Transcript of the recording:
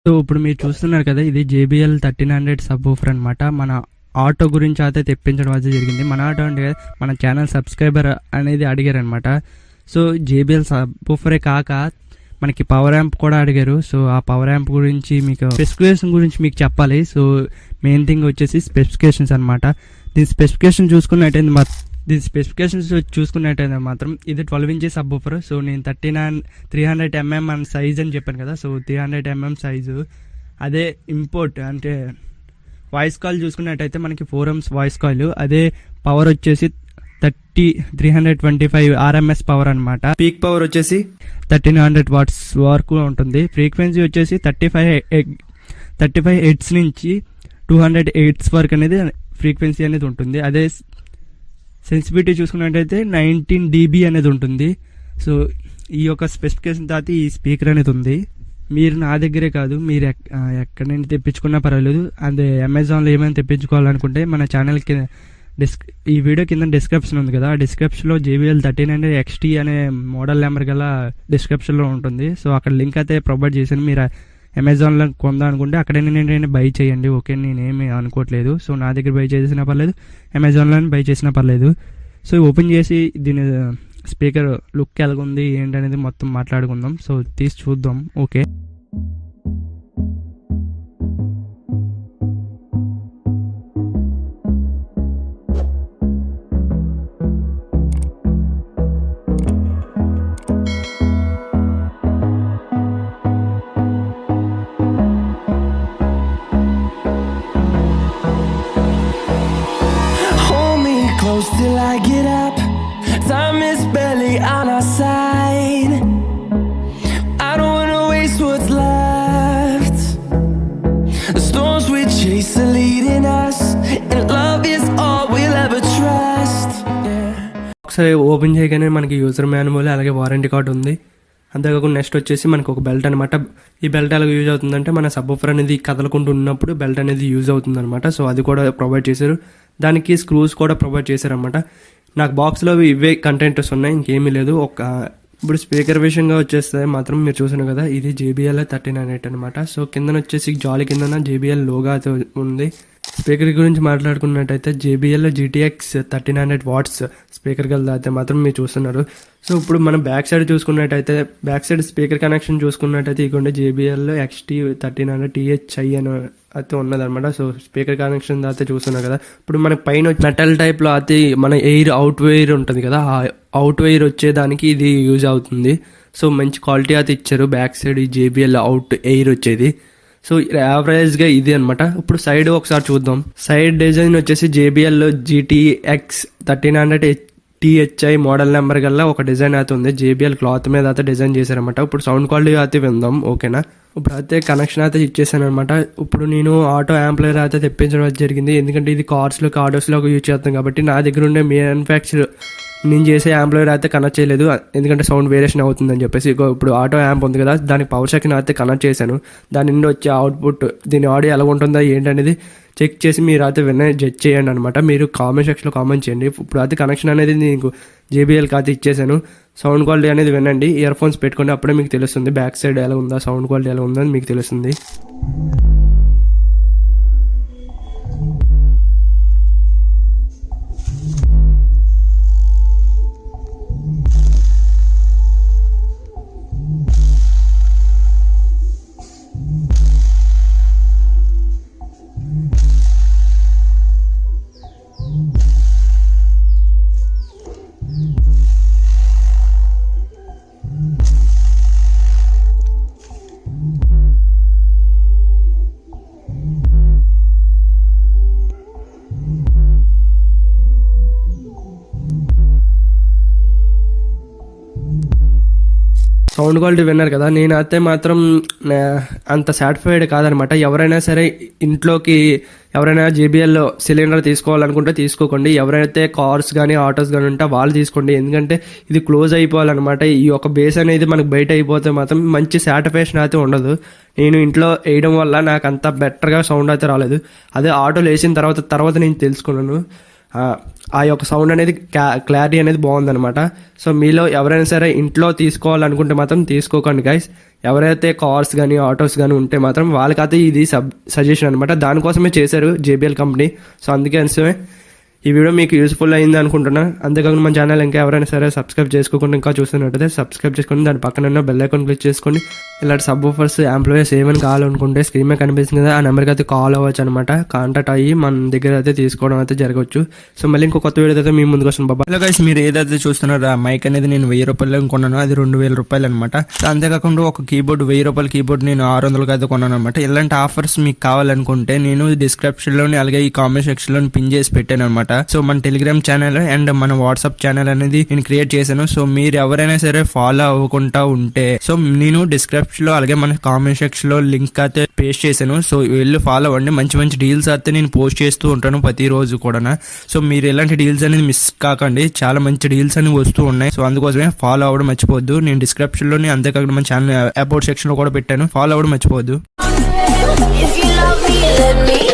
So ఇప్పుడు మీరు చూస్తున్నారు కదా, ఇది JBL 1300 సబ్‌వూఫర్ అనమాట. మన ఆటో గురించి అయితే తెప్పించడం అయితే జరిగింది. మన ఆటో అంటే మన ఛానల్ సబ్స్క్రైబర్ అనేది అడిగారనమాట. సో JBL సబ్‌వూఫరే కాక మనకి పవర్ యాంప్ కూడా అడిగారు. సో ఆ పవర్ యాంప్ గురించి మీకు స్పెసిఫికేషన్ గురించి మీకు చెప్పాలి. సో మెయిన్ థింగ్ వచ్చేసి స్పెసిఫికేషన్స్ అనమాట. దీని స్పెసిఫికేషన్స్ చూసుకున్నట్టయితే మాత్రం ఇది 12 ఇంచెస్ సబ్‌వూఫర్. సో నేను 300 mm అని సైజ్ అని చెప్పాను కదా. సో 300 mm సైజు అదే ఇంపోర్ట్ అంటే వాయిస్ కాల్ చూసుకున్నట్టయితే మనకి 4 ohms వాయిస్ కాల్. అదే పవర్ వచ్చేసి 325 RMS పవర్ అనమాట. పీక్ పవర్ వచ్చేసి 1300 watts వరకు ఉంటుంది. ఫ్రీక్వెన్సీ వచ్చేసి 35 Hz నుంచి 200 Hz వరకు అనేది ఫ్రీక్వెన్సీ అనేది ఉంటుంది. అదే సెన్సిటివిటీ చూసుకున్నట్టయితే 19 dB అనేది ఉంటుంది. సో ఈ యొక్క స్పెసిఫికేషన్ తర్వాత ఈ స్పీకర్ అనేది ఉంది. మీరు నా దగ్గరే కాదు, మీరు ఎక్కడి నుంచి తెప్పించుకున్నా పర్వాలేదు. అదే అమెజాన్లో ఏమైనా తెప్పించుకోవాలనుకుంటే మన ఛానల్కి ఈ వీడియో కింద డిస్క్రిప్షన్ ఉంది కదా, ఆ డిస్క్రిప్షన్లో JBL 1300XT అనే మోడల్ నెంబర్ గల డిస్క్రిప్షన్లో ఉంటుంది. సో అక్కడ లింక్ అయితే ప్రొవైడ్ చేశాను. మీరు అమెజాన్లో కొందా అనుకుంటే అక్కడే నేను బై చేయండి. ఓకే, నేనేమి అనుకోవట్లేదు. సో నా దగ్గర బై చేసినా పర్లేదు, అమెజాన్లో బై చేసినా పర్లేదు. సో ఓపెన్ చేసి దీని స్పీకర్ లుక్ ఎలాగుంది ఏంటనేది మొత్తం మాట్లాడుకుందాం. సో తీసి చూద్దాం. Okay, till I get up, time is barely on our side. I don't wanna waste what's left. The storms we chase are leading us, and love is all we'll ever trust. ఒకసారి open చేయగానే మనకి user manual అలాగే warranty card ఉంది. అంతేకాకుండా next వచ్చేసి మనకు ఒక belt అనమాట. ఈ బెల్ట్ ఎలా యూజ్ అవుతుందంటే మన సబ్‌వూఫర్ అనేది కదలకుండా ఉన్నప్పుడు బెల్ట్ అనేది యూజ్ అవుతుంది అనమాట. సో అది కూడా ప్రొవైడ్ చేశారు. దానికి స్క్రూస్ కూడా ప్రొవైడ్ చేశారనమాట. నాకు బాక్స్లో ఇవే కంటెంట్స్ ఉన్నాయి, ఇంకేమీ లేదు. ఇప్పుడు స్పీకర్ విషయంగా వచ్చేస్తే మాత్రం మీరు చూసాను కదా, ఇది JBL 1300 అనమాట. సో కింద వచ్చేసి జాలి కింద JBL లోగా ఉంది. స్పీకర్ గురించి మాట్లాడుకున్నట్టయితే JBL GT-X1300 watts స్పీకర్ అయితే మాత్రం మీరు చూస్తున్నారు. సో ఇప్పుడు మనం బ్యాక్ సైడ్ చూసుకున్నట్టయితే, బ్యాక్ సైడ్ స్పీకర్ కనెక్షన్ చూసుకున్నట్టయితే ఇదిగోండి JBL XT1300THI అని అయితే ఉన్నదన్నమాట. సో స్పీకర్ కనెక్షన్ అయితే చూస్తున్నారు కదా. ఇప్పుడు మనకి పైన మెటల్ టైప్లో అయితే మన ఎయిర్ అవుట్ వైర్ ఉంటుంది కదా, ఆ అవుట్ వైర్ వచ్చేదానికి ఇది యూజ్ అవుతుంది. సో మంచి క్వాలిటీ అయితే ఇచ్చారు బ్యాక్ సైడ్ ఈ JBL అవుట్ ఎయిర్ వచ్చేది. సో యావరేజ్గా ఇది అనమాట. ఇప్పుడు సైడ్ ఒకసారి చూద్దాం. సైడ్ డిజైన్ వచ్చేసి JBL GT-X1300THI model number Galla ఒక డిజైన్ అయితే ఉంది. JBL క్లాత్ మీద అయితే డిజైన్ చేశారనమాట. ఇప్పుడు సౌండ్ క్వాలిటీ అయితే విందాం. ఓకేనా, ఇప్పుడు అయితే కనెక్షన్ అయితే ఇచ్చేసాను అనమాట. ఇప్పుడు నేను ఆటో యాంప్లిఫైర్ అయితే తెప్పించడం జరిగింది. ఎందుకంటే ఇది కార్స్లోకి ఆటోస్లోకి యూజ్ చేస్తాం కాబట్టి నా దగ్గర ఉండే మ్యానుఫ్యాక్చర్ నేను చేసే యాంప్లిఫైర్ అయితే కనెక్ట్ చేయలేదు, ఎందుకంటే సౌండ్ వేరియేషన్ అవుతుందని చెప్పేసి. ఇప్పుడు ఆటో యాంప్ ఉంది కదా, దానికి పవర్ సెక్షన్ అయితే కనెక్ట్ చేశాను. దాని నుండి వచ్చే అవుట్పుట్ దీని ఆడియో ఎలా ఉంటుందా ఏంటనేది చెక్ చేసి మీరు అయితే జడ్జ్ చేయండి అనమాట. మీరు కామెంట్ సెక్షన్లో కామెంట్ చేయండి. ఇప్పుడు అయితే కనెక్షన్ అనేది నీకు JBLకి అయితే ఇచ్చేసాను. సౌండ్ క్వాలిటీ అనేది వినండి, ఇయర్ ఫోన్స్ పెట్టుకోండి, అప్పుడే మీకు తెలుస్తుంది బ్యాక్ సైడ్ ఎలా ఉందా, సౌండ్ క్వాలిటీ ఎలా ఉందా అని మీకు తెలుస్తుంది. సౌండ్ క్వాలిటీ విన్నారు కదా. నేనైతే మాత్రం అంత సాటిస్ఫైడ్ కాదనమాట. ఎవరైనా సరే ఇంట్లోకి ఎవరైనా JBL సిలిండర్ తీసుకోవాలనుకుంటే తీసుకోకండి. ఎవరైతే కార్స్ కానీ ఆటోస్ కానీ ఉంటే వాళ్ళు తీసుకోండి, ఎందుకంటే ఇది క్లోజ్ అయిపోవాలన్నమాట. ఈ యొక్క బేస్ అనేది మనకు బయట అయిపోతే మాత్రం మంచి సాటిస్ఫాక్షన్ అయితే ఉండదు. నేను ఇంట్లో వేయడం వల్ల నాకు అంత బెటర్గా సౌండ్ అయితే రాలేదు. అదే ఆటోలో వేసిన తర్వాత నేను తెలుసుకున్నాను. ఆ యొక్క సౌండ్ అనేది క్లారిటీ అనేది బాగుందన్నమాట. సో మీలో ఎవరైనా సరే ఇంట్లో తీసుకోవాలనుకుంటే మాత్రం తీసుకోకండి గైస్. ఎవరైతే కార్స్ కానీ ఆటోస్ కానీ ఉంటే మాత్రం వాళ్ళకైతే ఇది సజెషన్ అనమాట. దానికోసమే చేశారు JBL కంపెనీ. సో అందుకే అనిసమే ఈ వీడియో మీకు యూస్ఫుల్ అయింది అనుకుంటున్నా. అంతేకాకుండా మన ఛానల్ ఇంకా ఎవరైనా సరే సబ్స్క్రైబ్ చేసుకోకుండా ఇంకా చూస్తున్నట్టయితే సబ్స్క్రైబ్ చేసుకొని దాని పక్కన ఉన్న బెల్ ఐకాన్ క్లిక్ చేసుకొని ఇలాంటి సబ్వూఫర్స్ యాంప్లిఫైర్స్ ఏమైనా కావాలనుకుంటే స్క్రీన్ మీద కనిపిస్తుంది కదా, ఆ నెంబర్కి అయితే కాల్ అవ్వచ్చు అనమాట. కాంటాక్ట్ అయ్యి మన దగ్గర అయితే తీసుకోవడం అయితే జరగవచ్చు. సో మళ్ళీ ఇంకో కొత్త వీడియో అయితే మీ ముందుకు వస్తుంది బాబా. ఇలా గైస్ మీరు ఏదైతే చూస్తున్నారో ఆ మైక్ అనేది నేను 1000 రూపాయలు కొన్నాను, అది 2000 రూపాయలు అనమాట. సో అంతేకాకుండా ఒక కీబోర్డ్ 1000 రూపాయల కీబోర్డ్ నేను 600కి అయితే కొన్నాను అనమాట. ఇలాంటి ఆఫర్స్ మీకు కావాలనుకుంటే నేను డిస్క్రిప్షన్ లోని అలాగే ఈ కామెంట్ సెక్షన్ లో పిన్ చేసి పెట్టాను అనమాట. సో మన టెలిగ్రామ్ ఛానల్ అండ్ మన వాట్సాప్ ఛానల్ అనేది నేను క్రియేట్ చేశాను. సో మీరు ఎవరైనా సరే ఫాలో అవ్వకుండా ఉంటే సో నేను డిస్క్రిప్షన్ లో అలాగే మన కామెంట్ సెక్షన్ లో లింక్ అయితే పేస్ట్ చేశాను. సో వెళ్ళి ఫాలో అవ్వండి. మంచి మంచి డీల్స్ అయితే నేను పోస్ట్ చేస్తూ ఉంటాను ప్రతిరోజు కూడా. సో మీరు ఎలాంటి డీల్స్ అనేది మిస్ కాకండి, చాలా మంచి డీల్స్ అనేవి వస్తూ ఉన్నాయి. సో అందుకోసమే ఫాలో అవ్వడం మర్చిపోద్దు. నేను డిస్క్రిప్షన్ లోని అంతేకాకుండా మన ఛానల్ అబౌట్ సెక్షన్ లో కూడా పెట్టాను, ఫాలో అవ్వడం మర్చిపోద్దు. If you love me, let me